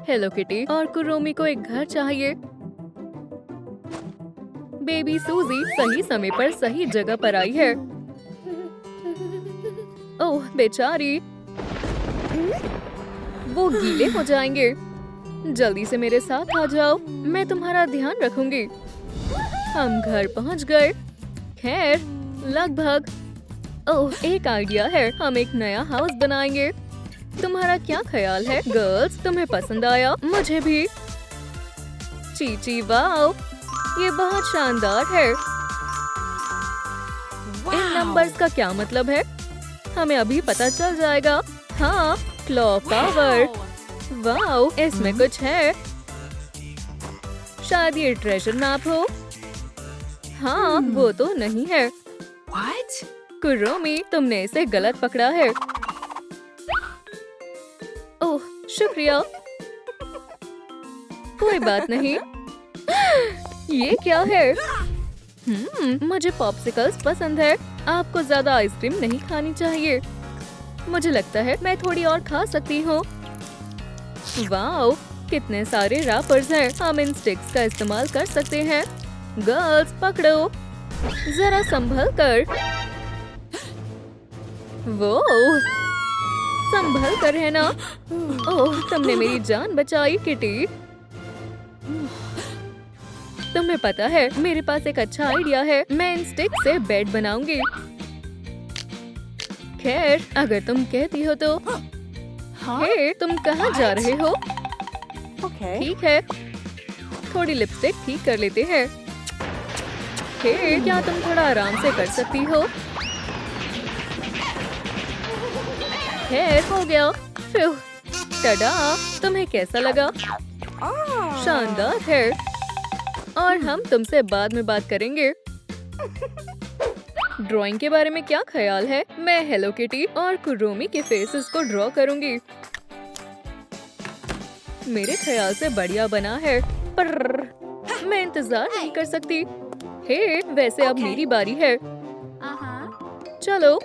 Hello kitty और Kuromi को एक घर चाहिए। बेबी सूजी सही समय पर सही जगह पर आई है। ओह बेचारी, वो गीले हो जाएंगे। जल्दी से मेरे साथ आ जाओ, मैं तुम्हारा ध्यान रखूंगी। हम घर पहुंच गए। खैर, लगभग। ओह, एक आइडिया है, हम एक नया हाउस बनाएंगे। तुम्हारा क्या ख्याल है गर्ल्स, तुम्हें पसंद आया? मुझे भी। चीची वाओ, ये बहुत शानदार है। इन नंबर्स का क्या मतलब है? हमें अभी पता चल जाएगा। हाँ, क्लॉ पावर। वाओ, इसमें कुछ है। शायद ये ट्रेजर मैप हो। हाँ, वो तो नहीं है। कुरोमी, तुमने इसे गलत पकड़ा है। ओह, शुक्रिया। कोई बात नहीं। ये क्या है? मुझे पॉप्सिकल्स पसंद है। आपको ज्यादा आइसक्रीम नहीं खानी चाहिए। मुझे लगता है मैं थोड़ी और खा सकती हूँ। वाओ, कितने सारे रैपर्स हैं। हम इन स्टिक्स का इस्तेमाल कर सकते हैं। गर्ल्स पकड़ो, जरा संभल कर। वो संभल कर है ना। ओह, तुमने मेरी जान बचाई किटी। तुम्हें पता है, मेरे पास एक अच्छा आइडिया है। मैं इन स्टिक से बेड बनाऊंगी। खैर, अगर तुम कहती हो तो। हे, तुम कहाँ जा रहे हो? ठीक है, थोड़ी लिपस्टिक ठीक कर लेते हैं। हे, क्या तुम थोड़ा आराम से कर सकती हो? खैर, हो गया। फिर टडा, तुम्हें कैसा लगा? शानदार है। और हम तुमसे बाद में बात करेंगे। ड्राइंग के बारे में क्या ख्याल है? मैं हेलो किटी और कुरोमी के फेसेस को ड्रॉ करूंगी। मेरे ख्याल से बढ़िया बना है, पर मैं इंतजार नहीं कर सकती। हे, वैसे अब मेरी बारी है। चलो,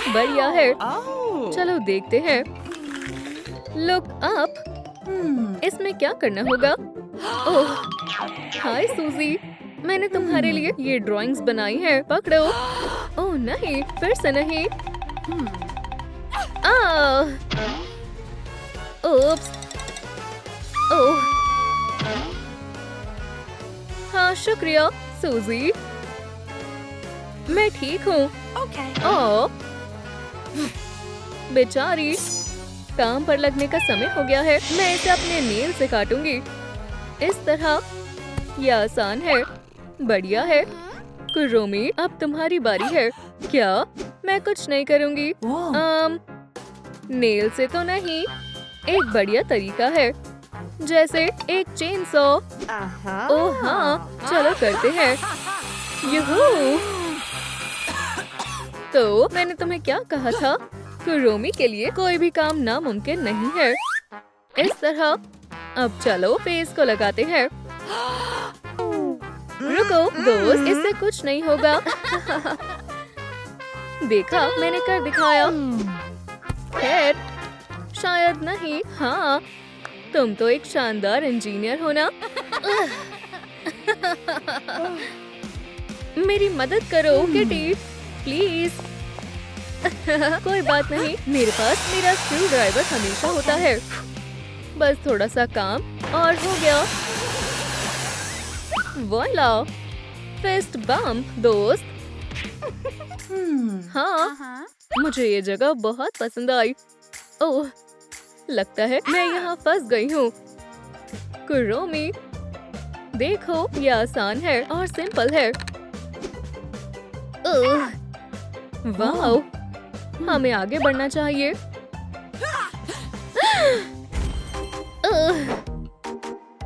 बढ़िया है। चलो देखते हैं। Look up. इसमें क्या करना होगा? ओह, हाय सूजी, मैंने तुम्हारे लिए ये ड्राइंग्स बनाई है। पकड़ो। ओह नहीं, फिर से नहीं। ओप्स। ओह, हाँ शुक्रिया सूजी, मैं ठीक हूँ। ओह, बेचारी, काम पर लगने का समय हो गया है। मैं इसे अपने नेल से काटूंगी। इस तरह। यह आसान है। बढ़िया है। कुरोमी, अब तुम्हारी बारी है। क्या? मैं कुछ नहीं करूंगी। नेल से तो नहीं। एक बढ़िया तरीका है, जैसे एक चेन सॉ। ओह हाँ, चलो करते हैं। यूहू! तो मैंने तुम्हें क्या कहा था? कुरोमी के लिए कोई भी काम नामुमकिन नहीं है। इस तरह। अब चलो फेस को लगाते हैं। रुको दोस्त, इससे कुछ नहीं होगा। देखा, मैंने कर दिखाया। खैर, शायद नहीं। हाँ, तुम तो एक शानदार इंजीनियर हो ना। मेरी मदद करो किटी, प्लीज। कोई बात नहीं, मेरे पास मेरा स्क्रू ड्राइवर हमेशा होता है। बस थोड़ा सा काम और हो गया। वॉला, फिस्ट बम्प दोस्त। हाँ, मुझे ये जगह बहुत पसंद आई। ओह, लगता है मैं यहाँ फंस गई हूँ। कुरोमी, देखो, ये आसान है और सिंपल है। ओह, वाओ, हमें आगे बढ़ना चाहिए।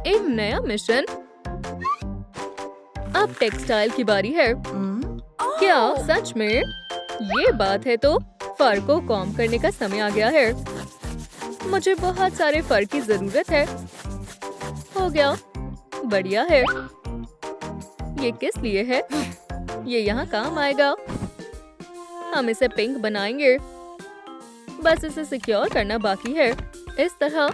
एक नया मिशन। अब टेक्सटाइल की बारी है। क्या सच में? ये बात है तो फर को कॉम्ब करने का समय आ गया है। मुझे बहुत सारे फर की जरूरत है। हो गया, बढ़िया है। ये किस लिए है? ये यहाँ काम आएगा। हम इसे पिंक बनाएंगे। बस इसे सिक्योर करना बाकी है। इस तरह।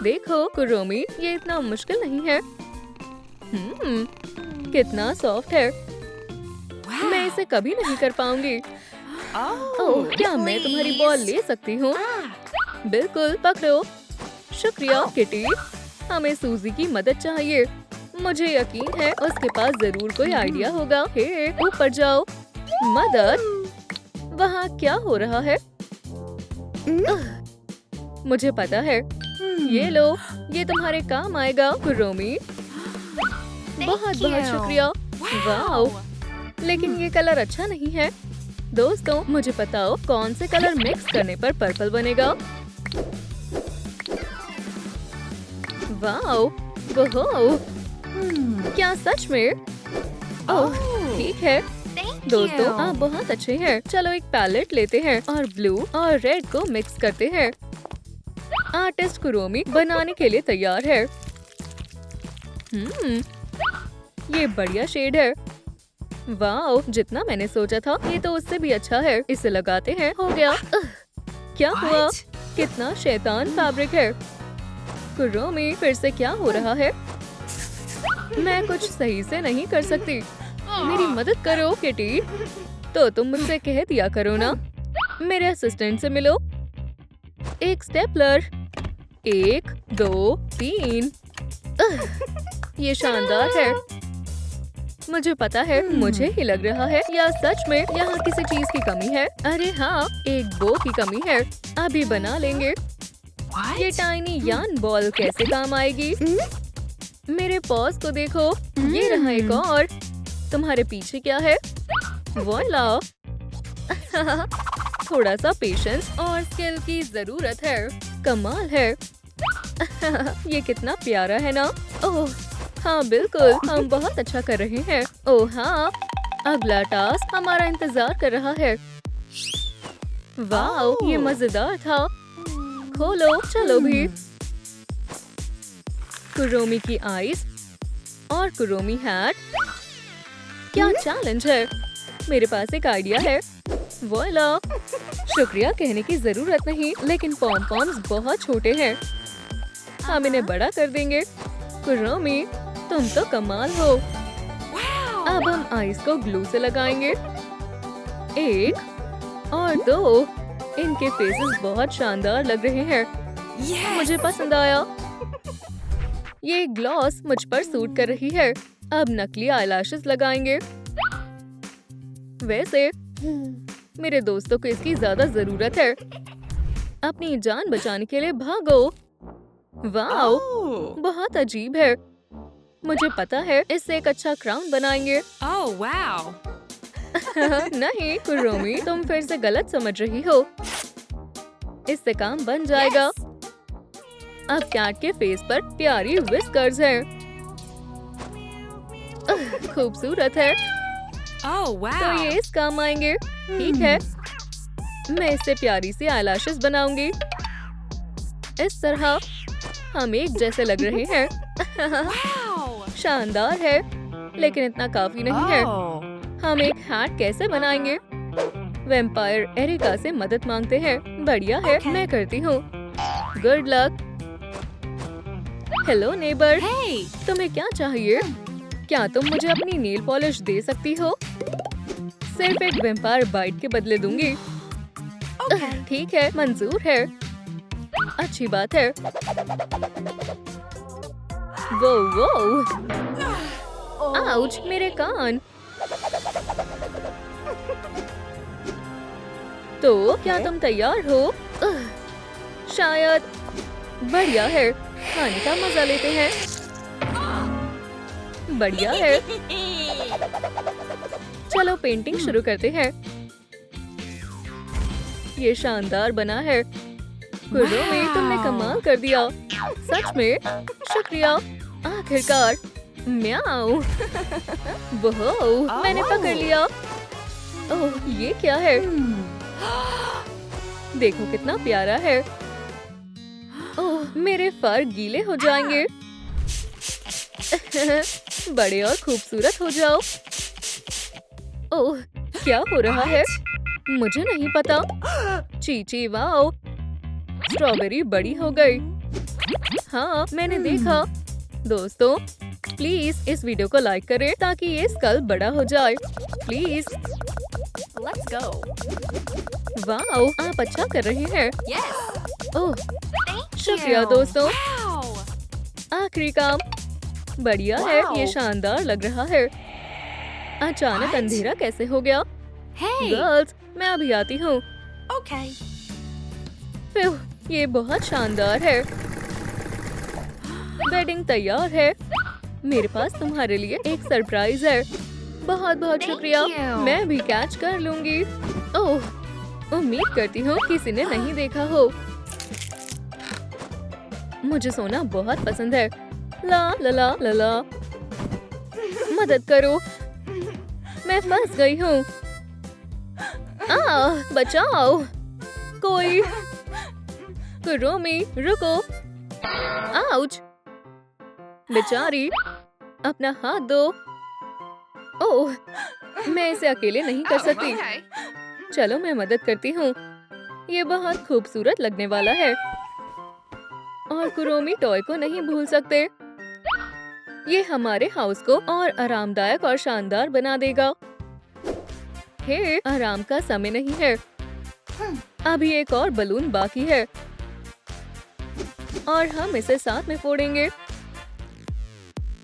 देखो कुरोमी, ये इतना मुश्किल नहीं है। कितना सॉफ्ट है। मैं इसे कभी नहीं कर पाऊंगी। ओह, क्या मैं तुम्हारी बॉल ले सकती हूँ? बिल्कुल, पकड़ो। शुक्रिया किटी। हमें सूजी की मदद चाहिए। मुझे यकीन है उसके पास जरूर कोई आइडिया होगा। हे, ऊपर जाओ। मदद? वहाँ क्या हो रहा है? मुझे पता है। ये लो, ये तुम्हारे काम आएगा कुरोमी। बहुत बहुत शुक्रिया। वाह, लेकिन ये कलर अच्छा नहीं है। दोस्तों, मुझे बताओ कौन से कलर मिक्स करने पर पर्पल बनेगा? वाह, ओहो, क्या सच में? ओह, ठीक है। दोस्तों, आप बहुत अच्छे हैं। चलो एक पैलेट लेते हैं और ब्लू और रेड को मिक्स करते हैं। आर्टिस्ट कुरोमी बनाने के लिए तैयार है। ये बढ़िया शेड है। वाह, जितना मैंने सोचा था ये तो उससे भी अच्छा है। इसे लगाते हैं। हो गया। क्या हुआ? कितना शैतान फैब्रिक है। कुरोमी, फिर से क्या हो रहा है? मैं कुछ सही से नहीं कर सकती। मेरी मदद करो किटी। तो तुम मुझसे कह दिया करो ना। मेरे असिस्टेंट से मिलो। एक स्टेपलर। 1 2 3। ये शानदार है। मुझे पता है, मुझे ही लग रहा है या सच में यहाँ किसी चीज की कमी है। अरे हाँ, एक बो की कमी है। अभी बना लेंगे। ये टाइनी यान बॉल कैसे काम आएगी? मेरे पॉज को देखो। ये रहा एक और। तुम्हारे पीछे क्या है? वॉइला। थोड़ा सा पेशेंस और स्किल की जरूरत है। कमाल है। ये कितना प्यारा है ना? ओह हाँ, बिल्कुल, हम बहुत अच्छा कर रहे हैं। ओह हाँ, अगला टास्क हमारा इंतजार कर रहा है। वाह, ये मजेदार था। खोलो, चलो भी। कुरोमी की आईज और कुरोमी हैट। क्या चैलेंज है? मेरे पास एक आइडिया है। वॉइला। शुक्रिया कहने की जरूरत नहीं, लेकिन पॉम-पॉम्स बहुत छोटे हैं। हम इन्हें बड़ा कर देंगे। कुरोमी, तुम तो कमाल हो। अब हम आइस को ग्लू से लगाएंगे। 1 और 2। इनके फेसेस बहुत शानदार लग रहे हैं। मुझे पसंद आया। ये ग्लॉस मुझ पर सूट कर रही है। अब नकली आईलैशेस लगाएंगे। वैसे मेरे दोस्तों को इसकी ज्यादा जरूरत है। अपनी जान बचाने के लिए भागो। वाह, बहुत अजीब है। मुझे पता है, इससे एक अच्छा क्राउन बनाएंगे। wow. नहीं कुरोमी, तुम फिर से गलत समझ रही हो। इससे काम बन जाएगा। अब कैट के फेस पर प्यारी विस्कर्स हैं। खूबसूरत है। Oh, तो wow. ये इस काम आएंगे। ठीक है, मैं इससे प्यारी सी आईलैशेस बनाऊंगी। इस तरह हम एक जैसे लग रहे हैं। Wow. शानदार है, लेकिन इतना काफी नहीं है। Oh. हम एक हैट कैसे बनाएंगे? वैम्पायर एरिका से मदद मांगते हैं। बढ़िया है, मैं करती हूँ। Good luck. Hello neighbour, Hey. तुम्हें क्या चाहिए? क्या तुम मुझे अपनी नेल पॉलिश दे सकती हो? सिर्फ एक वैम्पायर बाइट के बदले दूंगी। Okay. ठीक है, मंजूर है। अच्छी बात है। वो आउच, मेरे कान। तो क्या तुम तैयार हो? शायद। बढ़िया है, खाने का मजा लेते हैं। बढ़िया है। चलो पेंटिंग शुरू करते हैं। ये शानदार बना है। कुरोमी, तुमने कमाल कर दिया। सच में, शुक्रिया। आखिरकार। म्याऊ। वो मैंने पकड़ लिया। ओह, ये क्या है? देखो कितना प्यारा है। ओह, मेरे फर गीले हो जाएंगे। बड़े और खूबसूरत हो जाओ। ओह, क्या हो रहा है? मुझे नहीं पता। चीची वाओ, स्ट्रॉबेरी बड़ी हो गई। हाँ, मैंने देखा। दोस्तों, प्लीज इस वीडियो को लाइक करें ताकि ये स्कल बड़ा हो जाए। प्लीज। Let's go. वाओ, आप अच्छा कर रहे हैं। Yes. ओह, Thank शुक्रिया you. दोस्तों। Wow. आखिरी काम। बढ़िया है, Wow. ये शानदार लग रहा है। अचानक What? अंधेरा कैसे हो गया? Hey. गर्ल्स, मैं अभी आती हूँ। Okay. फिर ये बहुत शानदार है। वेडिंग तैयार है। मेरे पास तुम्हारे लिए एक सरप्राइज है। बहुत बहुत Thank शुक्रिया। you. मैं भी कैच कर लूंगी। ओह, उम्मीद करती हूँ किसी ने नहीं देखा हो। मुझे सोना बहुत पसंद है। ला ला ला ला ला। मदद करो, मैं फंस गई हूँ। बचाओ कोई। कुरोमी, रुको। आउच। बेचारी, अपना हाथ दो। ओह, मैं इसे अकेले नहीं कर सकती। Okay. चलो मैं मदद करती हूँ। ये बहुत खूबसूरत लगने वाला है। और कुरोमी टॉय को नहीं भूल सकते। ये हमारे हाउस को और आरामदायक और शानदार बना देगा। हे, आराम का समय नहीं है। अभी एक और बलून बाकी है और हम इसे साथ में फोड़ेंगे।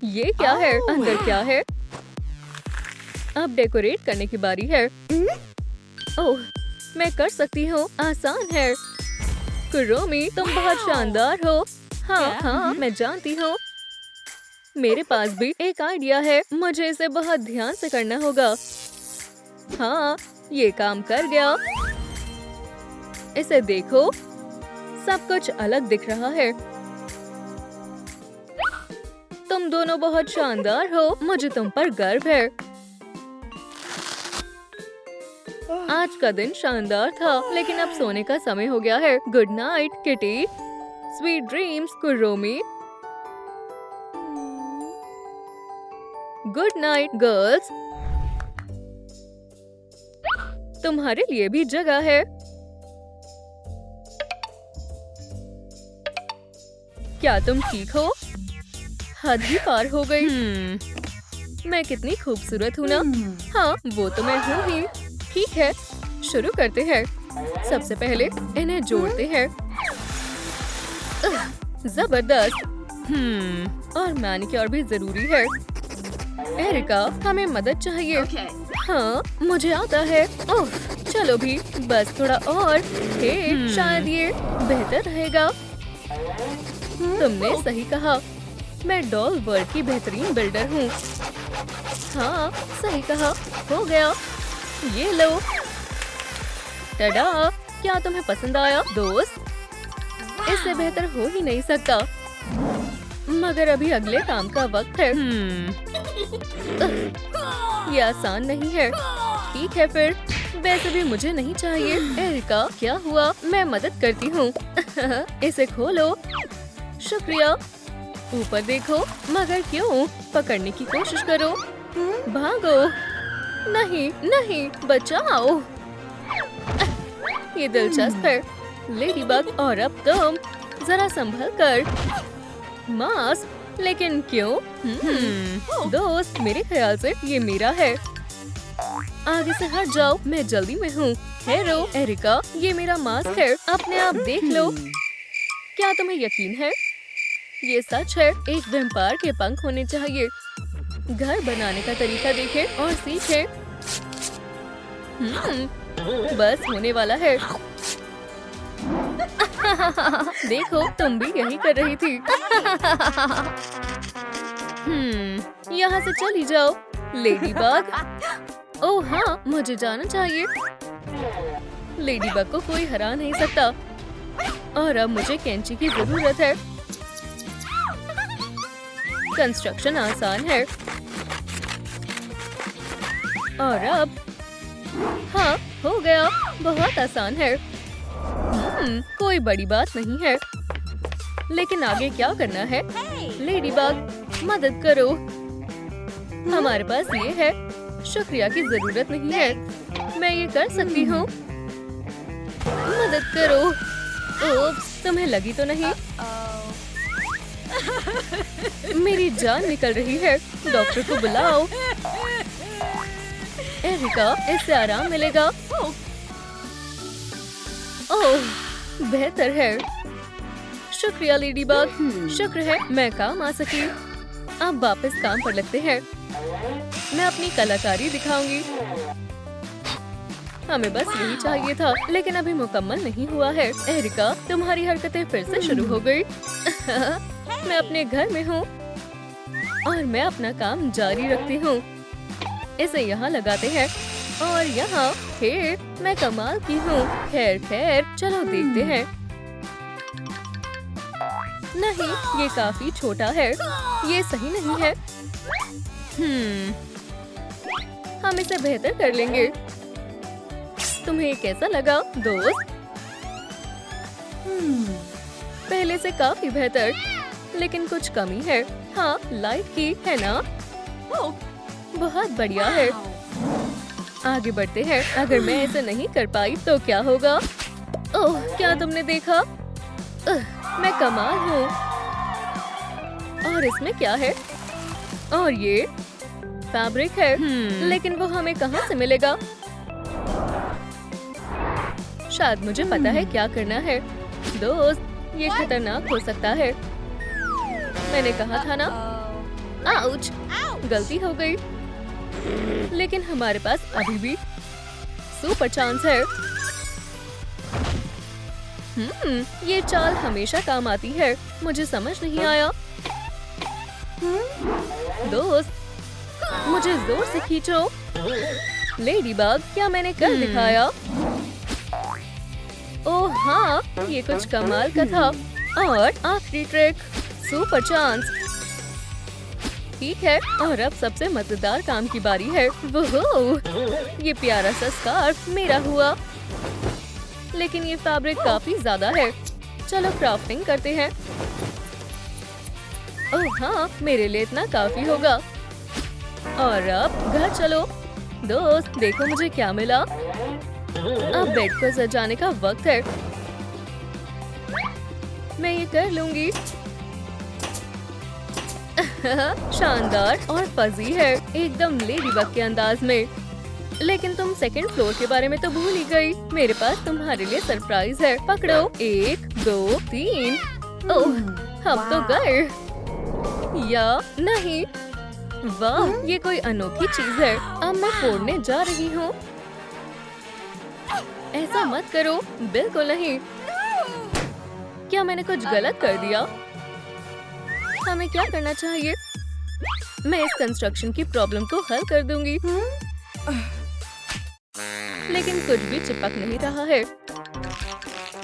ये क्या है? अंदर क्या है? अब डेकोरेट करने की बारी है। ओह, मैं कर सकती हूँ। आसान है। कुरोमी, तुम बहुत शानदार हो। हाँ हाँ, मैं जानती हूँ। मेरे पास भी एक आइडिया है। मुझे इसे बहुत ध्यान से करना होगा। हाँ, ये काम कर गया। इसे देखो, सब कुछ अलग दिख रहा है। तुम दोनों बहुत शानदार हो। मुझे तुम पर गर्व है। आज का दिन शानदार था, लेकिन अब सोने का समय हो गया है। Good night kitty. Sweet dreams Kuromi. Good night girls. तुम्हारे लिए भी जगह है। क्या तुम ठीक हो? हद ही पार हो गई। मैं कितनी खूबसूरत हूँ ना? हाँ, वो तो मैं हूँ ही। ठीक है, शुरू करते हैं। सबसे पहले इन्हें जोड़ते हैं। जबरदस्त। और मैनिक्योर भी जरूरी है। एरिका, हमें मदद चाहिए। Okay. हाँ, मुझे आता है। ओह, चलो भी, बस थोड़ा और। हे, शायद ये बेहतर रहेगा। तुमने सही कहा। मैं डॉल वर्ल्ड की बेहतरीन बिल्डर हूँ। हाँ, सही कहा। हो गया। ये लो। टडा, क्या तुम्हें पसंद आया दोस्त? इससे बेहतर हो ही नहीं सकता। मगर अभी अगले काम का वक्त है। ये आसान नहीं है। ठीक है फिर। वैसे भी मुझे नहीं चाहिए। एरिका, क्या हुआ? मैं मदद करती हूँ। इसे खोलो। शुक्रिया। ऊपर देखो। मगर क्यों? पकड़ने की कोशिश करो। भागो। नहीं नहीं, बचाओ। ये दिलचस्प है। लेडीबग, और अब तुम जरा संभल कर। मास्क, लेकिन क्यों? दोस्त, मेरे ख्याल से ये मेरा है। आगे से हट जाओ, मैं जल्दी में हूँ। हेलो एरिका, ये मेरा मास्क है। अपने आप देख लो। क्या तुम्हें यकीन है? ये सच है। एक वैम्पायर के पंख होने चाहिए। घर बनाने का तरीका देखें और सीखें। बस होने वाला है। देखो, तुम भी यही कर रही थी। यहाँ से चली जाओ लेडीबग। ओह हाँ, मुझे जाना चाहिए। लेडीबग को कोई हरा नहीं सकता। और अब मुझे कैंची की जरूरत है। कंस्ट्रक्शन आसान है। और अब हाँ, हो गया। बहुत आसान है। कोई बड़ी बात नहीं है। लेकिन आगे क्या करना है? लेडीबग, मदद करो। हमारे पास ये है। शुक्रिया की जरूरत नहीं है। मैं ये कर सकती हूँ। मदद करो। ओप्स, तुम्हें लगी तो नहीं? मेरी जान निकल रही है। डॉक्टर को बुलाओ। एरिका, इससे आराम मिलेगा। ओह, बेहतर है। शुक्रिया लेडीबग। शुक्र है मैं काम आ सकी। अब वापस काम पर लगते हैं। मैं अपनी कलाकारी दिखाऊंगी। हमें बस यही चाहिए था, लेकिन अभी मुकम्मल नहीं हुआ है। एरिका, तुम्हारी हरकतें फिर से शुरू हो गई। मैं अपने घर में हूँ और मैं अपना काम जारी रखती हूँ। इसे यहाँ लगाते हैं और यहाँ फिर मैं कमाल की हूँ। खैर खैर, चलो देखते हैं। नहीं, ये काफी छोटा है। ये सही नहीं है। हम इसे बेहतर कर लेंगे। तुम्हें ये कैसा लगा दोस्त? पहले से काफी बेहतर, लेकिन कुछ कमी है। हाँ, लाइट की है ना? बहुत बढ़िया है। आगे बढ़ते हैं। अगर मैं ऐसे नहीं कर पाई तो क्या होगा? ओह, क्या तुमने देखा? मैं कमाल हूँ। और इसमें क्या है? और ये फैब्रिक है। लेकिन वो हमें कहाँ से मिलेगा? शायद मुझे पता है क्या करना है। दोस्त, ये खतरनाक हो सकता है। मैंने कहा था ना। आउच! गलती हो गई। लेकिन हमारे पास अभी भी सुपर चांस है। ये चाल हमेशा काम आती है। मुझे समझ नहीं आया। दोस्त, मुझे जोर से खींचो। लेडीबग, क्या मैंने कर दिखाया? ओह हाँ, ये कुछ कमाल का था। और आखिरी ट्रिक, सुपर चांस। ठीक है, और अब सबसे मजेदार काम की बारी है। वोहो, ये प्यारा सा स्कार्फ मेरा हुआ। लेकिन ये फैब्रिक काफी ज्यादा है। चलो क्राफ्टिंग करते हैं। ओह हाँ, मेरे लिए इतना काफी होगा। और अब घर चलो। दोस्त, देखो मुझे क्या मिला। अब बेड को सजाने का वक्त है। मैं ये कर लूंगी। शानदार और फजी है, एकदम लेडीबग के अंदाज में। लेकिन तुम सेकंड फ्लोर के बारे में तो भूल ही गई। मेरे पास तुम्हारे लिए सरप्राइज है। पकड़ो, 1 2 3। ओह, हम तो गए। या नहीं? वाह, ये कोई अनोखी चीज है। अब मैं फोड़ने जा रही हूँ। ऐसा मत करो, बिल्कुल नहीं। क्या मैंने कुछ गलत कर दिया? हमें क्या करना चाहिए? मैं इस कंस्ट्रक्शन की प्रॉब्लम को हल कर दूंगी। लेकिन कुछ भी चिपक नहीं रहा है।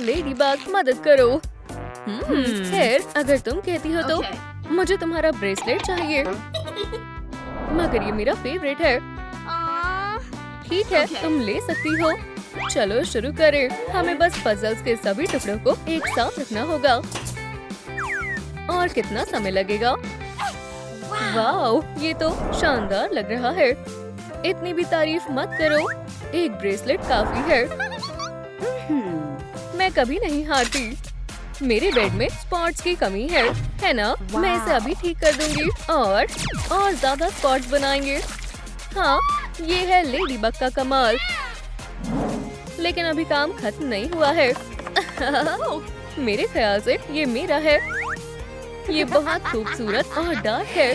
लेडीबग, मदद करो। खैर, अगर तुम कहती हो तो मुझे तुम्हारा ब्रेसलेट चाहिए। मगर ये मेरा फेवरेट है। ठीक है, तुम ले सकती हो। चलो शुरू करें। हमें बस पजल्स के सभी टुकड़ों को एक साथ रखना होगा। और कितना समय लगेगा? वाओ, ये तो शानदार लग रहा है। इतनी भी तारीफ मत करो। एक ब्रेसलेट काफी है। मैं कभी नहीं हारती। मेरे बेड में स्पॉट्स की कमी है ना? मैं इसे अभी ठीक कर दूंगी और ज्यादा स्पॉट्स बनाएंगे। हाँ, ये है लेडीबग का कमाल। लेकिन अभी काम खत्म नहीं हुआ है। मेरे ख्याल से ये मेरा है। ये बहुत खूबसूरत और डार्क है।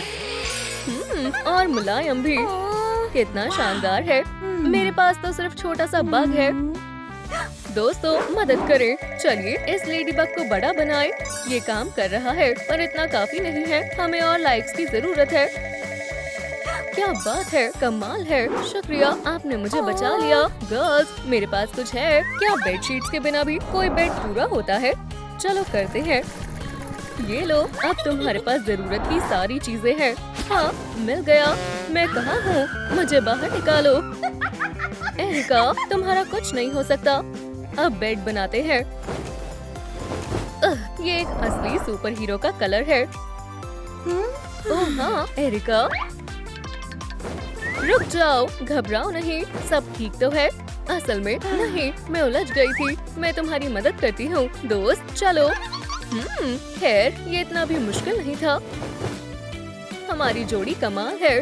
और मुलायम भी। कितना शानदार है। मेरे पास तो सिर्फ छोटा सा बग है। दोस्तों, मदद करें। चलिए इस लेडीबग को बड़ा बनाएं। ये काम कर रहा है, पर इतना काफी नहीं है। हमें और लाइक्स की जरूरत है। क्या बात है, कमाल है। शुक्रिया, आपने मुझे बचा लिया। गर्ल्स, मेरे पास कुछ है। क्या बेडशीट्स के बिना भी कोई बेड पूरा होता है? चलो करते हैं। ये लो, अब तुम्हारे पास जरूरत की सारी चीजें हैं। हाँ, मिल गया। मैं कहाँ हूँ? मुझे बाहर निकालो। एरिका, तुम्हारा कुछ नहीं हो सकता। अब बेड बनाते हैं। ये एक असली सुपर हीरो का कलर है। ओह हाँ, एरिका, रुक जाओ, घबराओ नहीं, सब ठीक तो है। असल में नहीं, मैं उलझ गई थी। मैं तुम्हारी मदद करती हूँ दोस्त, चलो। खैर ये इतना भी मुश्किल नहीं था। हमारी जोड़ी कमाल है।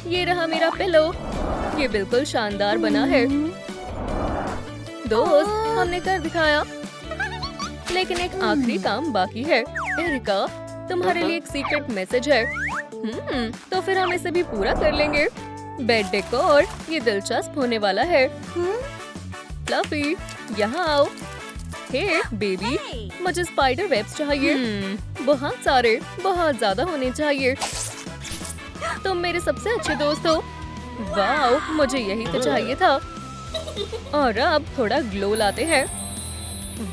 ये रहा मेरा पिलो, ये बिल्कुल शानदार बना है। दोस्त हमने कर दिखाया, लेकिन एक आखिरी काम बाकी है। एरिका, तुम्हारे लिए एक सीक्रेट मैसेज है। तो फिर हम इसे भी पूरा कर लेंगे। बेड डेकोर, ये दिलचस्प होने वाला है। फ्लफी, यहाँ आओ। हे बेबी, मुझे स्पाइडर वेब्स चाहिए। बहुत सारे, बहुत ज्यादा होने चाहिए। तुम मेरे सबसे अच्छे दोस्त हो। वाह, मुझे यही तो चाहिए था। और अब थोड़ा ग्लो लाते हैं।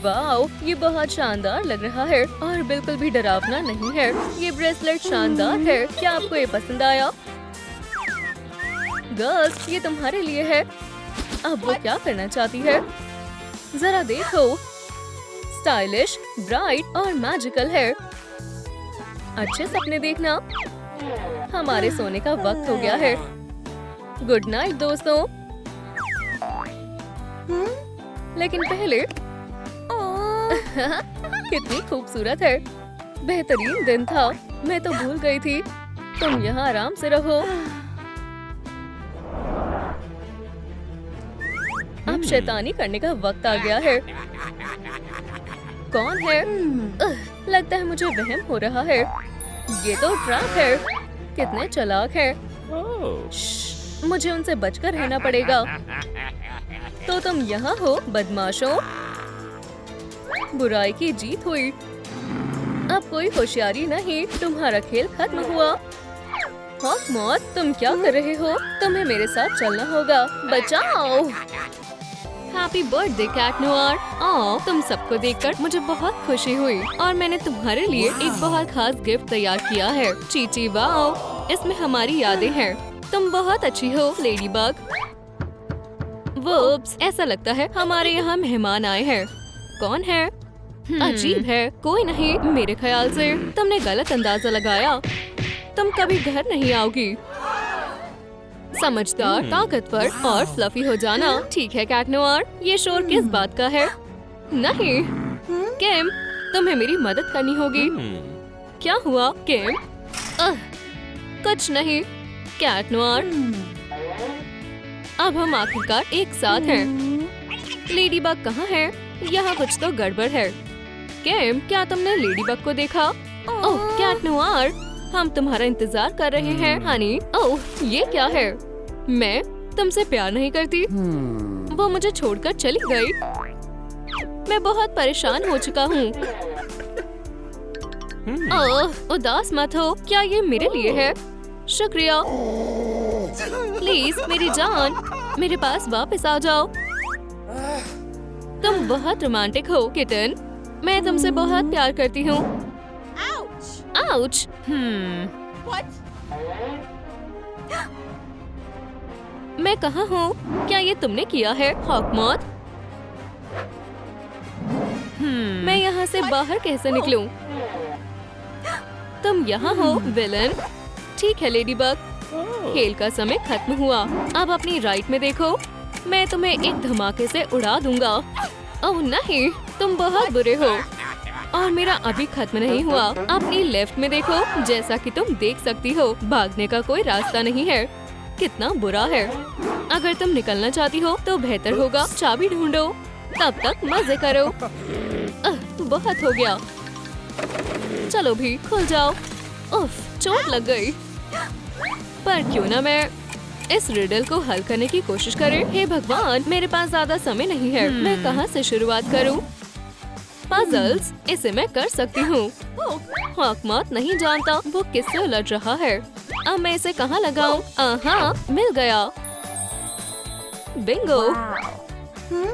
वाह, ये बहुत शानदार लग रहा है और बिल्कुल भी डरावना नहीं है। ये ब्रेसलेट शानदार है। क्या आपको ये पसंद आया? गर्ल्स, ये तुम्हारे लिए है। अब वो क्या करना चाहती है? जरा देखो, स्टाइलिश, ब्राइट और मैजिकल है। अच्छे सपने देखना। हमारे सोने का वक्त हो गया है। गुड नाइट दोस्तों। लेकिन पहले कितनी खूबसूरत है। बेहतरीन दिन था। मैं तो भूल गई थी। तुम यहाँ आराम से रहो। अब शैतानी करने का वक्त आ गया है। कौन है? लगता है मुझे वहम हो रहा है। ये तो ट्रैप है। कितने चालाक है। मुझे उनसे बचकर रहना पड़ेगा। तो तुम यहाँ हो बदमाशों। बुराई की जीत हुई। अब कोई होशियारी नहीं, तुम्हारा खेल खत्म हुआ। हॉकमॉथ, तुम क्या कर रहे हो? तुम्हें मेरे साथ चलना होगा। बचाओ। Happy birthday Cat Noir. तुम सबको देखकर मुझे बहुत खुशी हुई और मैंने तुम्हारे लिए एक बहुत खास गिफ्ट तैयार किया है। चीची, वाओ, इसमें हमारी यादें हैं। तुम बहुत अच्छी हो लेडीबग। वुप्स, ऐसा लगता है हमारे यहाँ मेहमान आए हैं। कौन है? अजीब है। कोई नहीं, मेरे ख्याल से तुमने गलत अंदाजा लगाया। तुम कभी घर नहीं आओगी। समझदार, ताकतवर और फ्लफी हो जाना। ठीक है कैट नोआर, ये शोर किस बात का है? नहीं किम, तुम्हें मेरी मदद करनी होगी। क्या हुआ किम? कुछ नहीं कैट नोआर। अब हम आखिरकार एक साथ हैं। लेडीबग कहाँ है? यहाँ कुछ तो गड़बड़ है। किम, क्या तुमने लेडीबग को देखा? ओह कैट नोआर, हम तुम्हारा इंतजार कर रहे हैं हनी। ओह ये क्या है? मैं तुमसे प्यार नहीं करती। वो मुझे छोड़कर चली गई। मैं बहुत परेशान हो चुका हूँ। ओह उदास मत हो। क्या ये मेरे लिए है? शुक्रिया। प्लीज मेरी जान, मेरे पास वापस आ जाओ। तुम बहुत रोमांटिक हो किटन। मैं तुमसे बहुत प्यार करती हूँ। आउच। मैं कहाँ हूँ? क्या ये तुमने किया है हॉकमॉथ? मैं यहाँ से बाहर कैसे निकलूं? तुम यहाँ हो विलन। ठीक है लेडीबग, खेल का समय खत्म हुआ। अब अपनी राइट में देखो, मैं तुम्हें एक धमाके से उड़ा दूंगा। ओह नहीं, तुम बहुत बुरे हो और मेरा अभी खत्म नहीं हुआ। अपनी लेफ्ट में देखो, जैसा कि तुम देख सकती हो भागने का कोई रास्ता नहीं है। कितना बुरा है। अगर तुम निकलना चाहती हो तो बेहतर होगा चाबी ढूंढो। तब तक मजे करो। बहुत हो गया, चलो भी खुल जाओ। उफ, चोट लग गई। पर क्यों ना मैं इस रिडल को हल करने की कोशिश करें। हे भगवान, मेरे पास ज्यादा समय नहीं है। मैं कहाँ से शुरुआत करूँ? पजल्स, इसे मैं कर सकती हूँ। हॉकमॉथ नहीं जानता वो किससे उलझ रहा है। अब मैं इसे कहाँ लगाऊं? हाँ, मिल गया। बिंगो।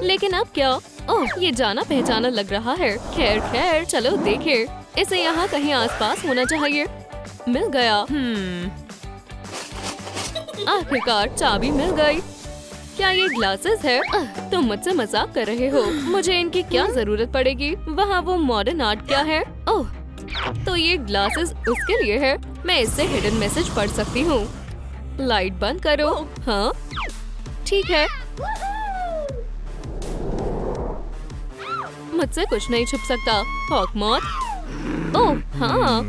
लेकिन अब क्या? ओह, ये जाना पहचाना लग रहा है। खैर खैर, चलो देखें। इसे यहाँ कहीं आसपास होना चाहिए। मिल गया। आखिरकार चाबी मिल गई। क्या ये ग्लासेस है? तुम मुझसे मजाक कर रहे हो। मुझे इनकी क्या जरूरत पड़ेगी? वहाँ वो मॉडर्न आर्ट क्या है? ओह, तो ये ग्लासेस उसके लिए है। मैं इससे हिडन मैसेज पढ़ सकती हूँ। लाइट बंद करो। हाँ ठीक है। मुझसे कुछ नहीं छुप सकता। हॉकमॉथ। ओह हाँ,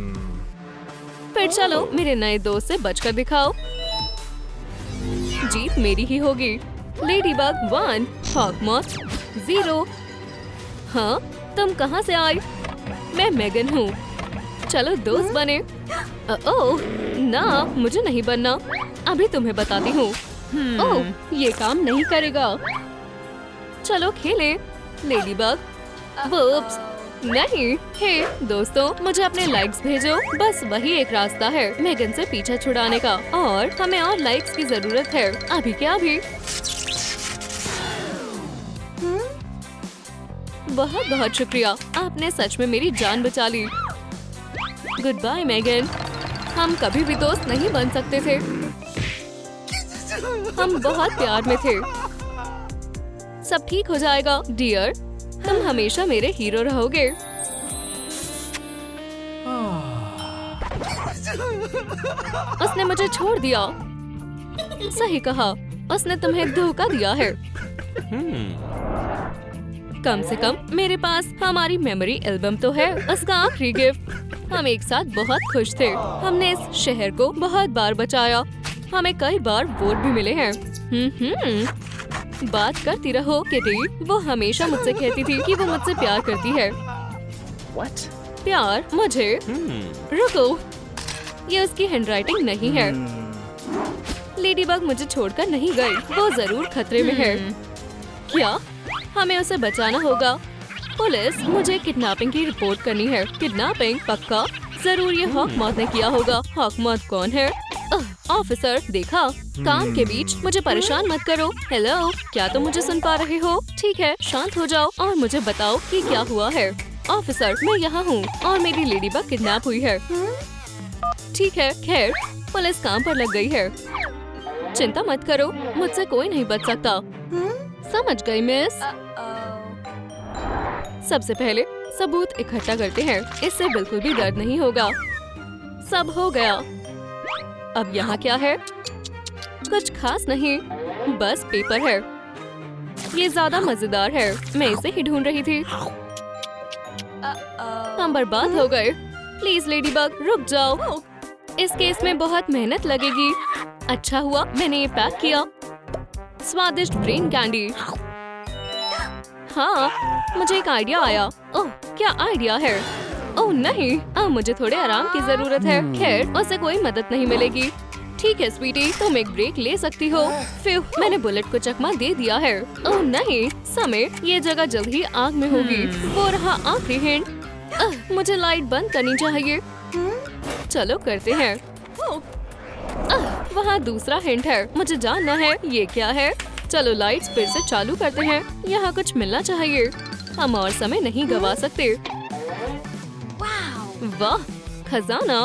फिर चलो मेरे नए दोस्त से बचकर दिखाओ। जीत मेरी ही होगी। लेडीबग 1, हॉकमॉथ 0। हाँ, तुम कहाँ से आई? मैं मेगन हूँ। चलो दोस्त बने। ओह ना, मुझे नहीं बनना। अभी तुम्हें बताती हूँ। ओह, ये काम नहीं करेगा। चलो खेले। लेडीबग। वुप्स, नहीं। हे दोस्तों, मुझे अपने लाइक्स भेजो। बस वही एक रास्ता है मेगन से पीछा छुड़ाने का, और हमें और लाइक्स की जरूरत है। अभी क्या अभी। बहुत बहुत शुक्रिया, आपने सच में मेरी जान बचा ली। Good bye Megan. हम कभी भी दोस्त नहीं बन सकते थे। हम बहुत प्यार में थे। सब ठीक हो जाएगा डियर, तुम हमेशा मेरे हीरो रहोगे। उसने मुझे छोड़ दिया। सही कहा, उसने तुम्हें धोखा दिया है। कम से कम मेरे पास हमारी मेमोरी एल्बम तो है, उसका आखिरी गिफ्ट। हम एक साथ बहुत खुश थे। हमने इस शहर को बहुत बार बचाया। हमें कई बार वोट भी मिले हैं। बात करती रहो किटी। वो हमेशा मुझसे कहती थी कि वो मुझसे प्यार करती है। What? प्यार मुझे? रुको, ये उसकी हैंडराइटिंग नहीं है। लेडीबग मुझे छोड़कर नहीं गई। वो जरूर खतरे में है। क्या? हमें उसे बचाना होगा। पुलिस, मुझे किडनैपिंग की रिपोर्ट करनी है। किडनैपिंग? पक्का? जरूर ये हॉकमॉथ ने किया होगा। हॉकमॉथ कौन है? ऑफिसर, देखा? काम के बीच मुझे परेशान मत करो। हेलो, क्या तुम मुझे सुन पा रहे हो? ठीक है, शांत हो जाओ और मुझे बताओ कि क्या हुआ है। ऑफिसर, मैं यहाँ हूँ और मेरी लेडीबग किडनैप हुई है। ठीक है, खैर पुलिस काम पर लग गई है। चिंता मत करो, मुझसे कोई नहीं बच सकता। समझ गई मिस। सबसे पहले सबूत इकट्ठा करते हैं, इससे बिल्कुल भी दर्द नहीं होगा। सब हो गया। अब यहाँ क्या है? कुछ खास नहीं, बस पेपर है। ये ज्यादा मजेदार है, मैं इसे ही ढूंढ रही थी। हम बर्बाद हो गए। प्लीज लेडीबग, रुक जाओ। इस केस में बहुत मेहनत लगेगी। अच्छा हुआ मैंने ये पैक किया। स्वादिष्ट ब्रेन कैंडी। हाँ, मुझे एक आइडिया आया। ओह, क्या आइडिया है? ओह नहीं, अब मुझे थोड़े आराम की जरूरत है। खैर, उससे कोई मदद नहीं मिलेगी। ठीक है स्वीटी, तुम एक ब्रेक ले सकती हो। फिर मैंने बुलेट को चकमा दे दिया है। ओह नहीं, समय, ये जगह जल्द ही आग में होगी। वो रहा आखिरी हिंट। मुझे लाइट बंद करनी चाहिए। चलो करते हैं। वहाँ दूसरा हिंट है, मुझे जानना है ये क्या है। चलो लाइट्स फिर से चालू करते हैं। यहाँ कुछ मिलना चाहिए। हम और समय नहीं गवा सकते। वाह, खजाना।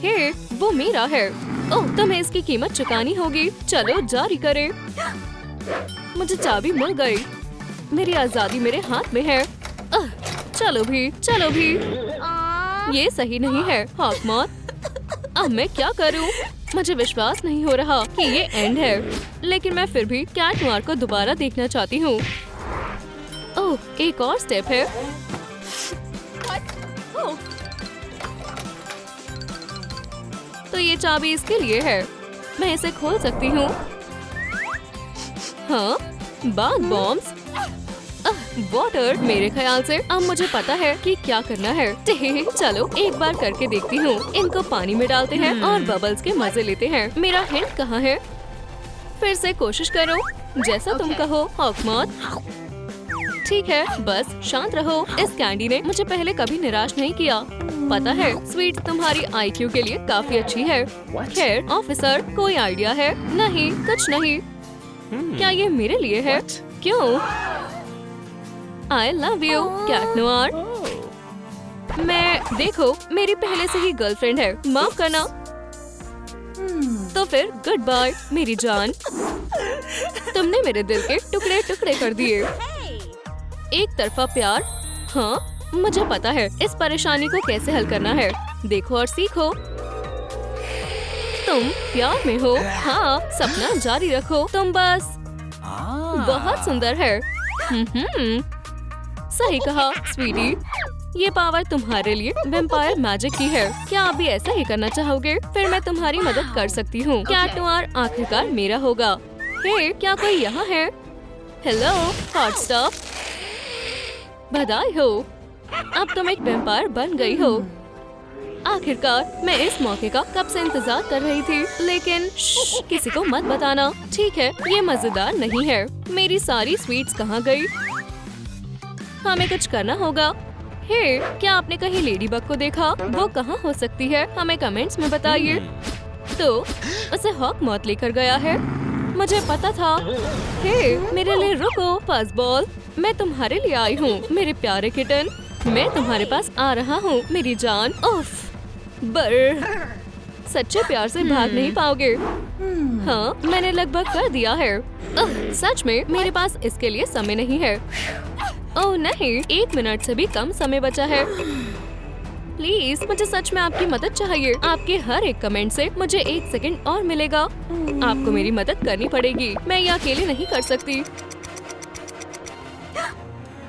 हे, वो मेरा है। ओह, तुम्हें इसकी कीमत चुकानी होगी। चलो जारी करें। मुझे चाबी मिल गई। मेरी आजादी मेरे हाथ में है। चलो भी, चलो भी। ये सही नहीं है हॉकमॉथ। अब मैं क्या करूं? मुझे विश्वास नहीं हो रहा कि ये एंड है, लेकिन मैं फिर भी कैट नोयर को दोबारा देखना चाहती हूँ। ओह, एक और स्टेप है। तो ये चाबी इसके लिए है। मैं इसे खोल सकती हूँ। हाँ, बाथ बॉम्ब्स। वाटर, मेरे ख्याल से अब मुझे पता है कि क्या करना है। चलो एक बार करके देखती हूँ। इनको पानी में डालते हैं और बबल्स के मजे लेते हैं। मेरा हिंट कहाँ है? फिर से कोशिश करो, जैसा तुम कहो हॉकमॉथ। ठीक है, बस शांत रहो। इस कैंडी ने मुझे पहले कभी निराश नहीं किया। पता है, स्वीट तुम्हारी IQ के लिए काफी अच्छी है। खैर ऑफिसर, कोई आइडिया है? नहीं, कुछ नहीं। क्या ये मेरे लिए है? क्यों? I love you, Cat Noir. देखो, मेरी पहले से ही गर्लफ्रेंड है, माफ करना। तो फिर गुड बाय मेरी जान। तुमने मेरे दिल के टुकड़े टुकड़े कर दिए। एक तरफा प्यार। हाँ, मुझे पता है इस परेशानी को कैसे हल करना है। देखो और सीखो। तुम प्यार में हो। हाँ, सपना जारी रखो। तुम बस बहुत सुंदर है। सही कहा स्वीटी, ये पावर तुम्हारे लिए वैम्पायर मैजिक की है। क्या आप भी ऐसा ही करना चाहोगे? फिर मैं तुम्हारी मदद कर सकती हूँ। कैट नोयर आखिरकार मेरा होगा। हे, क्या कोई यहाँ है? हेलो हॉट स्टफ, बधाई हो, अब तुम एक वैम्पायर बन गई हो। आखिरकार मैं इस मौके का कब से इंतजार कर रही थी, लेकिन किसी को मत बताना, ठीक है? ये मजेदार नहीं है। मेरी सारी स्वीट्स कहाँ गई? हमें कुछ करना होगा। हे, क्या आपने कहीं लेडी बग को देखा? वो कहाँ हो सकती है? हमें कमेंट्स में बताइए। तो उसे हॉक मौत लेकर गया है, मुझे पता था। हे, मेरे लिए रुको फर्स्ट बॉल, मैं तुम्हारे लिए आई हूँ मेरे प्यारे किटन। मैं तुम्हारे पास आ रहा हूँ मेरी जान। उफ, सच्चे प्यार से भाग नहीं पाओगे। हाँ, मैंने लगभग कर दिया है। सच में मेरे पास इसके लिए समय नहीं है। ओह नहीं, 1 मिनट से भी कम समय बचा है। प्लीज, मुझे सच में आपकी मदद चाहिए। आपके हर एक कमेंट से मुझे 1 सेकंड और मिलेगा। आपको मेरी मदद करनी पड़ेगी, मैं ये अकेले नहीं कर सकती।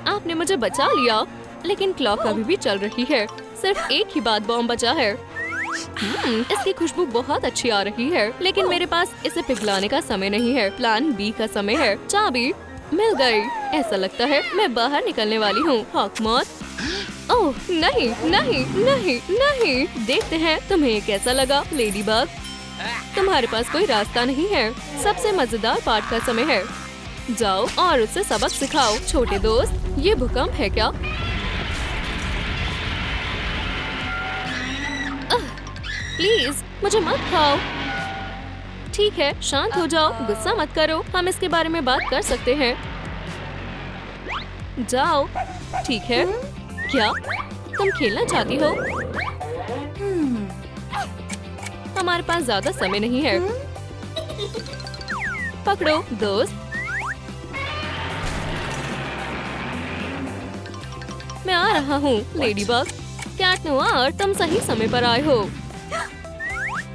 आपने मुझे बचा लिया, लेकिन क्लॉक अभी भी चल रही है। सिर्फ एक ही बात बॉम्ब बचा है। इसकी खुशबू बहुत अच्छी आ रही है, लेकिन मेरे पास इसे पिघलाने का समय नहीं है। प्लान बी का समय है। चाबी मिल गई। ऐसा लगता है मैं बाहर निकलने वाली हूँ। हॉकमॉथ। ओह नहीं नहीं नहीं नहीं, देखते हैं तुम्हें ये कैसा लगा लेडी बग। तुम्हारे पास कोई रास्ता नहीं है। सबसे मजेदार पार्ट का समय है। जाओ और उससे सबक सिखाओ। छोटे दोस्त, ये भूकंप है क्या? प्लीज मुझे मत खाओ। ठीक है, शांत हो जाओ, गुस्सा मत करो, हम इसके बारे में बात कर सकते हैं। जाओ। ठीक है, क्या तुम खेलना चाहती हो? हमारे पास ज्यादा समय नहीं है। पकड़ो दोस्त। मैं आ रहा हूँ लेडी बग। कैट नोयर, तुम सही समय पर आए हो।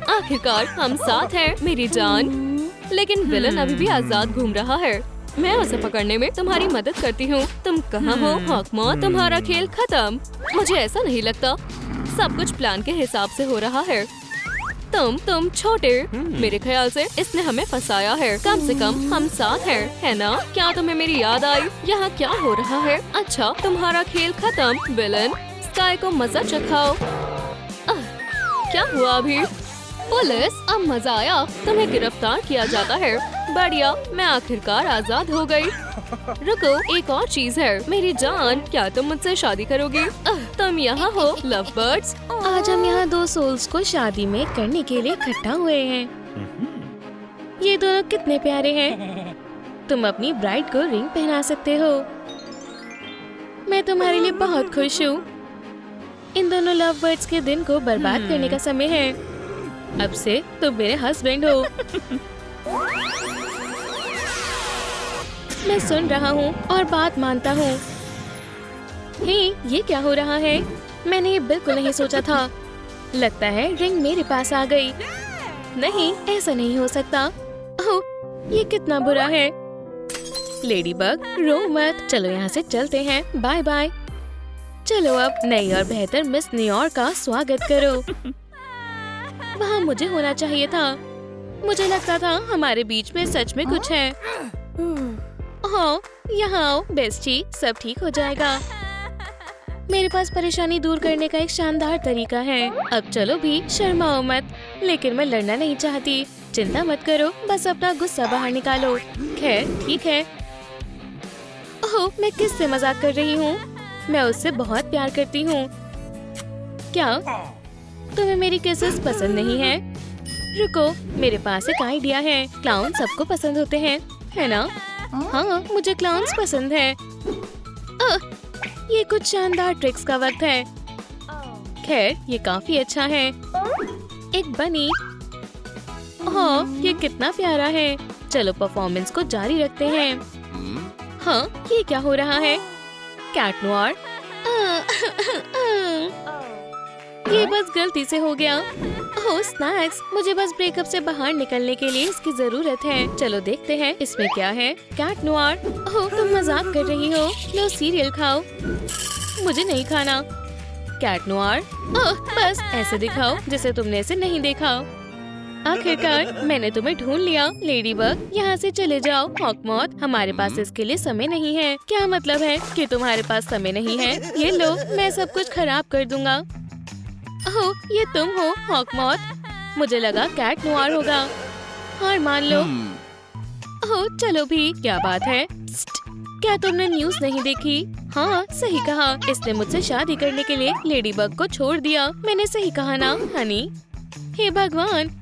आखिरकार हम साथ हैं मेरी जान। लेकिन विलन अभी भी आजाद घूम रहा है। मैं उसे पकड़ने में तुम्हारी मदद करती हूँ। तुम कहाँ हो हॉकमॉथ? तुम्हारा खेल खत्म। मुझे ऐसा नहीं लगता। सब कुछ प्लान के हिसाब से हो रहा है। तुम छोटे, मेरे ख्याल से इसने हमें फंसाया है। कम से कम हम साथ हैं, है ना? क्या तुम्हें मेरी याद आई? यहाँ क्या हो रहा है? अच्छा, तुम्हारा खेल खत्म। विलन, स्काई को मजा चखाओ। क्या हुआ अभी? पुलिस, अब मजा आया। तुम्हें गिरफ्तार किया जाता है। बढ़िया, मैं आखिरकार आजाद हो गई। रुको, एक और चीज है मेरी जान। क्या तुम मुझसे शादी करोगी? तुम यहाँ हो लव बर्ड्स। आज हम यहाँ 2 सोल्स को शादी में करने के लिए इकट्ठा हुए हैं। ये दोनों कितने प्यारे हैं। तुम अपनी ब्राइड को रिंग पहना सकते हो। मैं तुम्हारे लिए बहुत खुश हूँ। इन दोनों लव बर्ड्स के दिन को बर्बाद करने का समय है। अब से तुम मेरे हस्बैंड हो। मैं सुन रहा हूँ और बात मानता हूँ। हे, ये क्या हो रहा है? मैंने ये बिल्कुल नहीं सोचा था। लगता है रिंग मेरे पास आ गई। नहीं, ऐसा नहीं हो सकता। ओह, ये कितना बुरा है। लेडी बग, रो मत। चलो यहाँ से चलते हैं। Bye bye. चलो अब नई और बेहतर मिस न्यूयॉर्क का स्वागत करो। वहाँ मुझे होना चाहिए था। मुझे लगता था हमारे बीच में सच में कुछ है। हाँ, यहाँ आओ बेस्टी, सब ठीक हो जाएगा। मेरे पास परेशानी दूर करने का एक शानदार तरीका है। अब चलो भी, शर्माओ मत। लेकिन मैं लड़ना नहीं चाहती। चिंता मत करो, बस अपना गुस्सा बाहर निकालो। खैर, ठीक है। ओह, मैं किससे मजाक कर रही हूँ? मैं उससे बहुत प्यार करती हूँ। क्या तुम्हें मेरी किसेस पसंद नहीं है? रुको, मेरे पास एक आइडिया है। क्लाउन सबको पसंद होते हैं, है ना? हाँ, मुझे क्लाउन्स पसंद है। ये कुछ शानदार ट्रिक्स का वक्त है। खैर, ये काफी अच्छा है। एक बनी। हाँ, ये कितना प्यारा है। चलो परफॉर्मेंस को जारी रखते हैं। हाँ, ये क्या हो रहा है? Cat Noir. ये बस गलती से हो गया। ओह स्नैक्स, मुझे बस ब्रेकअप से बाहर निकलने के लिए इसकी जरूरत है। चलो देखते हैं इसमें क्या है। कैट नोयर, ओह तुम मजाक कर रही हो। लो सीरियल खाओ। मुझे नहीं खाना। कैट नोयर, ओह बस ऐसे दिखाओ जैसे तुमने इसे नहीं देखा। आखिरकार मैंने तुम्हें ढूंढ लिया। लेडीबग, यहाँ से चले जाओ। हॉकमॉथ, हमारे पास इसके लिए समय नहीं है। क्या मतलब है कि तुम्हारे पास समय नहीं है? ये लो, मैं सब कुछ खराब कर दूंगा। ओह ये तुम हो हॉकमॉथ। मुझे लगा कैट नोयर होगा। हार मान लो। ओह चलो भी, क्या बात है? क्या तुमने न्यूज़ नहीं देखी? हाँ सही कहा, इसने मुझसे शादी करने के लिए लेडीबग को छोड़ दिया। मैंने सही कहा ना हनी? हे भगवान,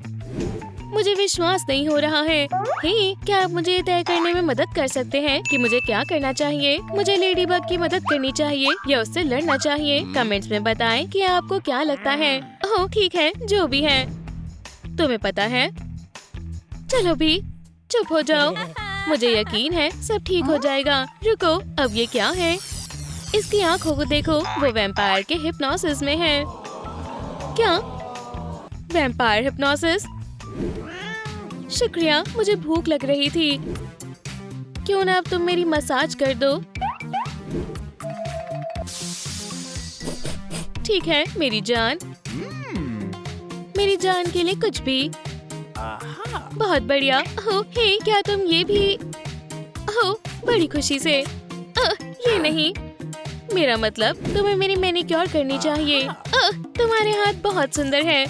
मुझे विश्वास नहीं हो रहा है। हे, क्या आप मुझे तय करने में मदद कर सकते हैं कि मुझे क्या करना चाहिए? मुझे लेडीबग की मदद करनी चाहिए या उससे लड़ना चाहिए? कमेंट्स में बताएं कि आपको क्या लगता है। ओह ठीक है, जो भी है। तुम्हें पता है? चलो भी, चुप हो जाओ। मुझे यकीन है सब ठीक हो जाएगा। रुको, अब ये क्या है? इसकी आंखों को देखो, वो वैम्पायर के हिप्नोसिस में है। क्या? Vampire hypnosis? शुक्रिया, मुझे भूख लग रही थी। क्यों ना अब तुम मेरी मसाज कर दो? ठीक है मेरी जान। मेरी जान के लिए कुछ भी। बहुत बढ़िया। ओह हे, क्या तुम ये भी? ओह बड़ी खुशी से। ये नहीं, मेरा मतलब तुम्हें मेरी मैनिक्योर करनी चाहिए। तुम्हारे हाथ बहुत सुंदर है।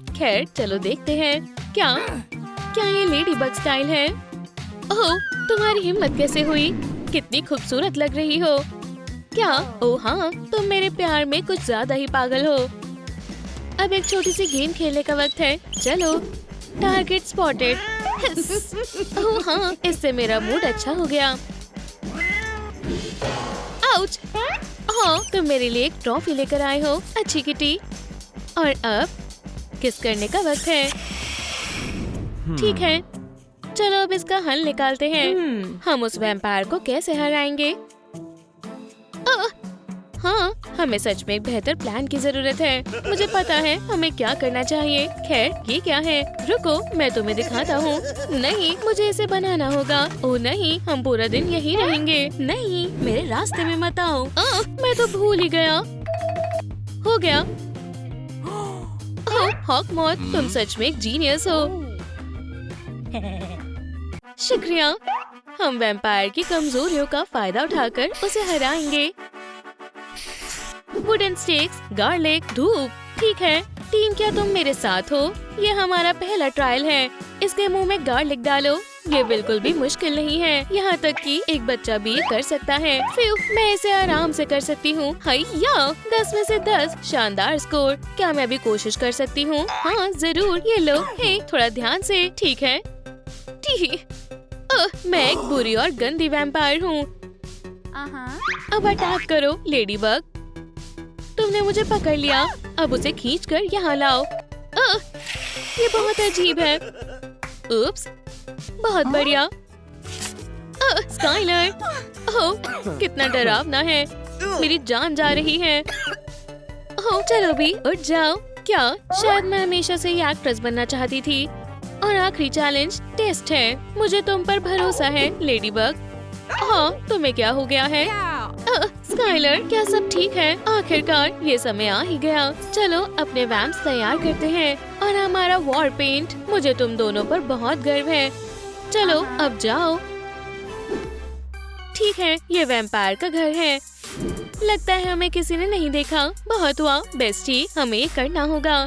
खैर चलो देखते हैं। क्या ये लेडीबग स्टाइल है? ओह तुम्हारी हिम्मत कैसे हुई? कितनी खूबसूरत लग रही हो। क्या? ओह हाँ, तुम मेरे प्यार में कुछ ज्यादा ही पागल हो। अब एक छोटी सी गेम खेलने का वक्त है। चलो। Target spotted. ओह हाँ, इससे मेरा मूड अच्छा हो गया। आउच! हाँ, तुम मेरे लिए एक ट्रॉफी लेकर आए हो। अच्छी किटी। और अब किस करने का वक्त है। ठीक है, चलो अब इसका हल निकालते हैं। हम उस वैम्पायर को कैसे हराएंगे? हाँ, हमें सच में एक बेहतर प्लान की जरूरत है। मुझे पता है हमें क्या करना चाहिए। खैर ये क्या है? रुको, मैं तुम्हें दिखाता हूँ। नहीं, मुझे इसे बनाना होगा। ओह नहीं, हम पूरा दिन यहीं रहेंगे। नहीं, मेरे रास्ते में मत आओ। मैं तो भूल ही गया। हो गया। ओह हॉकमॉथ, तुम सच में एक जीनियस हो। शुक्रिया। हम वैम्पायर की कमजोरियों का फायदा उठाकर उसे हराएंगे। वुडन स्टिक्स, गार्लिक, धूप। ठीक है टीम, क्या तुम मेरे साथ हो? ये हमारा पहला ट्रायल है। इसके मुंह में गार्लिक डालो। ये बिल्कुल भी मुश्किल नहीं है, यहाँ तक कि एक बच्चा भी कर सकता है। फिर मैं इसे आराम से कर सकती हूँ। या 10 में से 10, शानदार स्कोर। क्या मैं भी कोशिश कर सकती हूँ? हाँ जरूर। ये लो। हे, थोड़ा ध्यान से। ठीक है। मैं एक बुरी और गंदी वैम्पायर हूँ। अब अटैक करो लेडीबग। तुमने मुझे पकड़ लिया। अब उसे खींचकर यहाँ लाओ। ये बहुत अजीब है। उप्स, बहुत बढ़िया। स्काइलर, ओह कितना डरावना है। मेरी जान जा रही है। ओह चलो भी उठ जाओ। क्या? शायद मैं हमेशा से ही एक्ट्रेस बनना चाहती थी। और आखिरी चैलेंज टेस्ट है। मुझे तुम पर भरोसा है लेडीबग। हाँ, तुम्हें क्या हो गया है? स्काइलर, क्या सब ठीक है? आखिरकार ये समय आ ही गया। चलो अपने वैम्प्स तैयार करते हैं और हमारा वॉर पेंट। मुझे तुम दोनों पर बहुत गर्व है। चलो अब जाओ। ठीक है, ये वैम्पायर का घर है। लगता है हमें किसी ने नहीं देखा। बहुत हुआ बेस्टी, हमें ये करना होगा।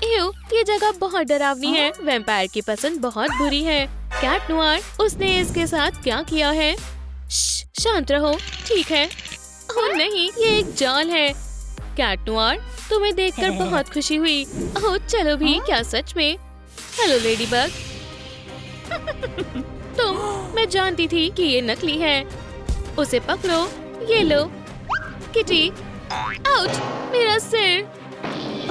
एव, ये जगह बहुत डरावनी है। वैम्पायर की पसंद बहुत बुरी है। कैट नोयर, उसने इसके साथ क्या किया है? शांत रहो। ठीक है। ओह नहीं, ये एक जाल है। कैट नोयर, तुम्हें देखकर बहुत खुशी हुई। ओह चलो भी, क्या सच में? Hello ladybug. मैं जानती थी कि ये नकली है। उसे पकड़ो। ये लो किटी। आउच, मेरा सिर।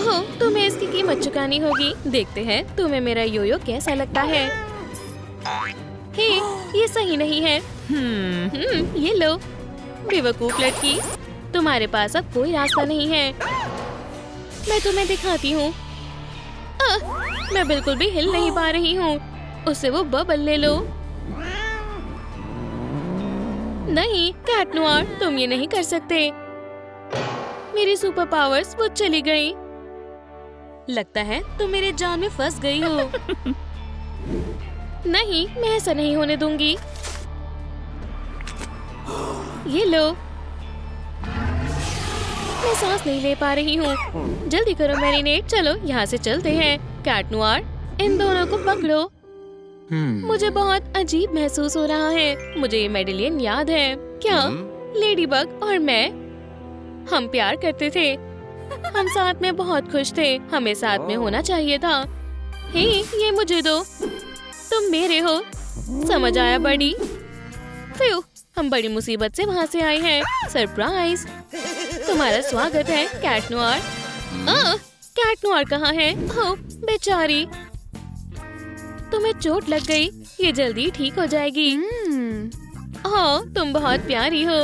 ओह, तुम्हें इसकी कीमत चुकानी होगी। देखते हैं तुम्हें मेरा योयो कैसा लगता है। हे, ये सही नहीं है। ये लो बेवकूफ लड़की, तुम्हारे पास अब कोई रास्ता नहीं है। मैं तुम्हें दिखाती हूँ। मैं बिल्कुल भी हिल नहीं पा रही हूँ। उससे वो बबल ले लो। नहीं कैट नोयर, तुम ये नहीं कर सकते। मेरी सुपर पावर्स वो चली गई। लगता है तुम मेरे जाल में फंस गई हो। नहीं, मैं ऐसा नहीं होने दूंगी। ये लो। मैं सांस नहीं ले पा रही हूँ। जल्दी करो मैरिनेट, चलो यहाँ से चलते हैं। कैट नोयर, इन दोनों को पकड़ो। मुझे बहुत अजीब महसूस हो रहा है। मुझे ये मेडेलियन याद है। क्या लेडीबग और मैं, हम प्यार करते थे। हम साथ में बहुत खुश थे। हमें साथ में होना चाहिए था। हे, ये मुझे दो। तुम मेरे हो। समझ आया बड़ी? फ्यू, हम बड़ी मुसीबत से वहाँ से आए हैं। सरप्राइज! तुम्हारा स्वागत है कैट नोयर। कैट नोयर कहाँ है? ओह बेचारी, तुम्हें चोट लग गई। ये जल्दी ठीक हो जाएगी। ओह, तुम बहुत प्यारी हो।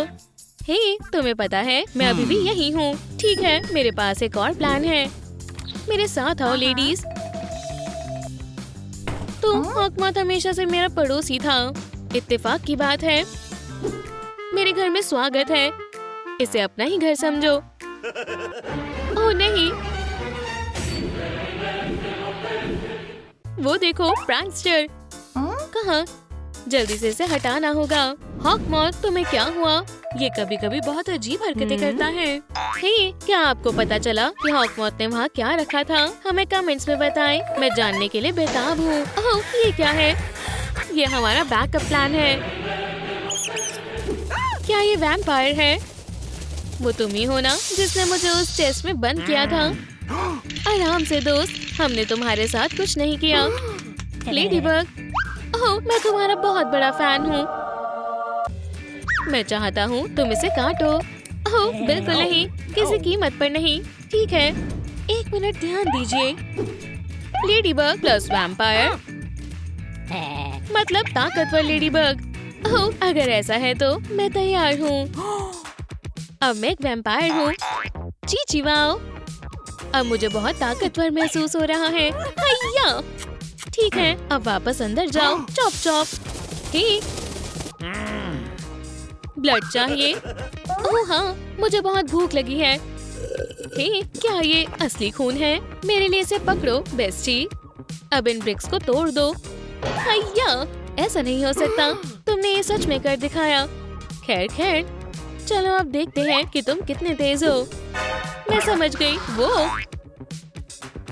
हे, तुम्हें पता है मैं अभी भी यही हूँ। ठीक है, मेरे पास एक और प्लान है। मेरे साथ आओ लेडीज। हॉकमॉथ हमेशा से मेरा पड़ोसी था। इत्तेफाक की बात है। मेरे घर में स्वागत है। इसे अपना ही घर समझो। ओह नहीं, वो देखो प्रैंकस्टर। कहाँ? जल्दी से इसे हटाना होगा। हॉकमॉथ, तुम्हें क्या हुआ? ये कभी कभी बहुत अजीब हरकतें करता है। हे, क्या आपको पता चला कि हॉकमॉथ ने वहाँ क्या रखा था? हमें कमेंट्स में बताएं। मैं जानने के लिए बेताब हूँ। ओह, ये क्या है? ये हमारा बैकअप प्लान है। क्या ये वैम्पायर है? वो तुम ही हो ना जिसने मुझे उस चेस्ट में बंद किया था? आराम से दोस्त, हमने तुम्हारे साथ कुछ नहीं किया। लेडीबग, ओह, मैं तुम्हारा बहुत बड़ा फैन हूँ। मैं चाहता हूँ तुम इसे काटो। ओह बिल्कुल नहीं, किसी कीमत पर नहीं। ठीक है, 1 मिनट ध्यान दीजिए। लेडीबग प्लस वैम्पायर मतलब ताकतवर लेडीबग। ओह, अगर ऐसा है तो मैं तैयार हूँ। अब मैं एक वैम्पायर हूँ। चीची वाओ, अब मुझे बहुत ताकतवर महसूस हो रहा है। हैया! ठीक है, अब वापस अंदर जाओ। Chop chop. हे, ब्लड चाहिए? ओह हाँ, मुझे बहुत भूख लगी है। हे, क्या ये असली खून है? मेरे लिए इसे पकड़ो बेस्टी। अब इन ब्रिक्स को तोड़ दो। हैया! ऐसा नहीं हो सकता। तुमने ये सच में कर दिखाया। खैर खैर, चलो अब देखते हैं कि तुम कितने तेज हो। मैं समझ गई। वो,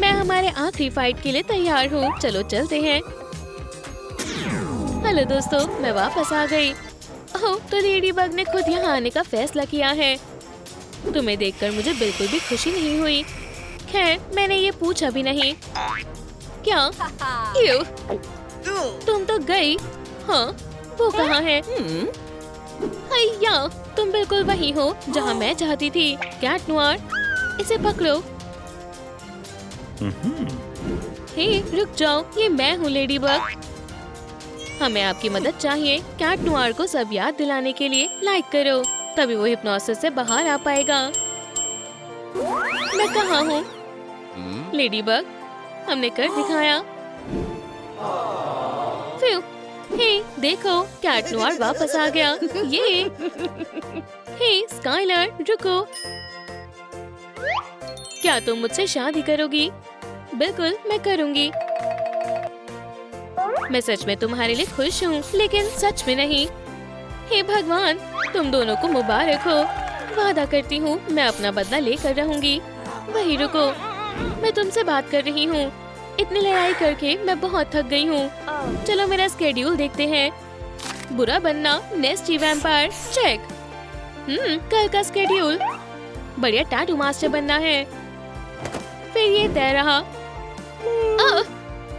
मैं हमारे आखिरी फाइट के लिए तैयार हूँ। चलो चलते हैं। हेलो दोस्तों, मैं वापस आ गई। ओह, तो लेडीबग ने खुद यहाँ आने का फैसला किया है। तुम्हें देखकर मुझे बिल्कुल भी खुशी नहीं हुई। खैर, मैंने ये पूछा भी नहीं। क्या? यू, तुम तो गई। हाँ, वो कहाँ है? हैया, तुम बिल्कुल वही हो जहाँ मैं चाहती थी। कैट नोयर, इसे पकड़ो। हे, रुक जाओ, ये मैं हूँ लेडीबग। हमें आपकी मदद चाहिए। कैट नोयर को सब याद दिलाने के लिए लाइक करो, तभी वो हिप्नोसिस से बाहर आ पाएगा। मैं कहाँ हूँ? लेडीबग, हमने कर दिखाया। फ्यू, हे, देखो कैट नोयर वापस आ गया। ये, हे स्काइलर, रुको। क्या तुम मुझसे शादी करोगी? बिल्कुल, मैं करूंगी। मैं सच में तुम्हारे लिए खुश हूँ, लेकिन सच में नहीं। हे भगवान, तुम दोनों को मुबारक हो। वादा करती हूँ मैं अपना बदला लेकर रहूंगी। वही रुको, मैं तुमसे बात कर रही हूँ। इतनी लड़ाई करके मैं बहुत थक गई हूँ। चलो मेरा स्केड्यूल देखते हैं। बुरा बनना, नेस्टी वैम्पायर, चेक। कल का स्केड्यूल, बढ़िया टैटू मास्टर बनना है। फिर ये तय रहा।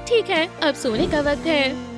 ठीक है, अब सोने का वक्त है।